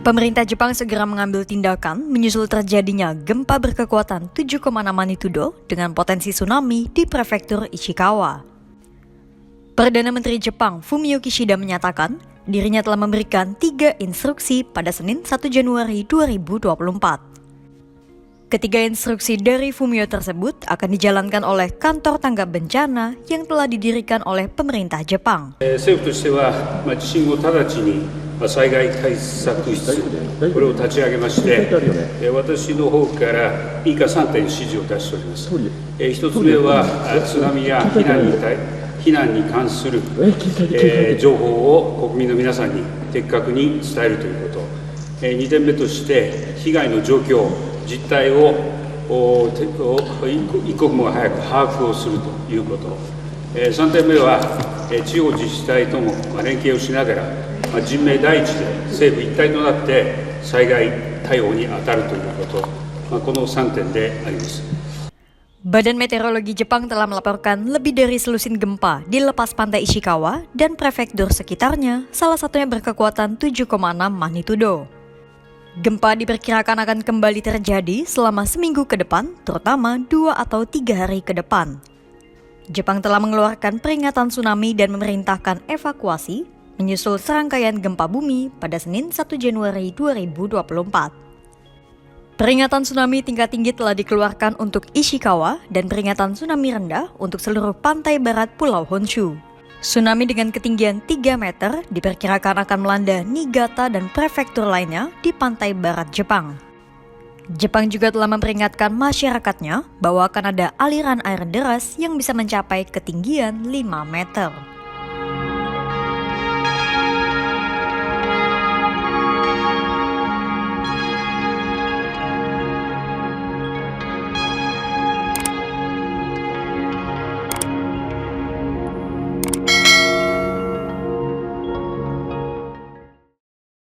Pemerintah Jepang segera mengambil tindakan menyusul terjadinya gempa berkekuatan 7,6 magnitudo dengan potensi tsunami di prefektur Ishikawa. Perdana Menteri Jepang Fumio Kishida menyatakan dirinya telah memberikan 3 instruksi pada Senin 1 Januari 2024. Ketiga instruksi dari Fumio tersebut akan dijalankan oleh kantor tanggap bencana yang telah didirikan oleh pemerintah Jepang. 災害対策室、これを立ち上げまして、私の方から以下3点指示を出しております。1つ目は津波や避難に関する情報を国民の皆さんに的確に伝えるということ、2点目として被害の状況、実態を一刻も早く把握をするということ、3点目は地方自治体とも連携をしながら人命第一で政府一体となって災害対応に当たるということ、この3点であります。Badan Meteorologi Jepang telah melaporkan lebih dari selusin gempa di lepas pantai Ishikawa dan prefektur sekitarnya, salah satunya berkekuatan 7,6 magnitudo. Gempa diperkirakan akan kembali terjadi selama seminggu ke depan, terutama 2 atau 3 hari ke depan. Jepang telah mengeluarkan peringatan tsunami dan memerintahkan evakuasi menyusul serangkaian gempa bumi pada Senin 1 Januari 2024. Peringatan tsunami tingkat tinggi telah dikeluarkan untuk Ishikawa dan peringatan tsunami rendah untuk seluruh pantai barat Pulau Honshu. Tsunami dengan ketinggian 3 meter diperkirakan akan melanda Niigata dan prefektur lainnya di pantai barat Jepang. Jepang juga telah memperingatkan masyarakatnya bahwa akan ada aliran air deras yang bisa mencapai ketinggian 5 meter.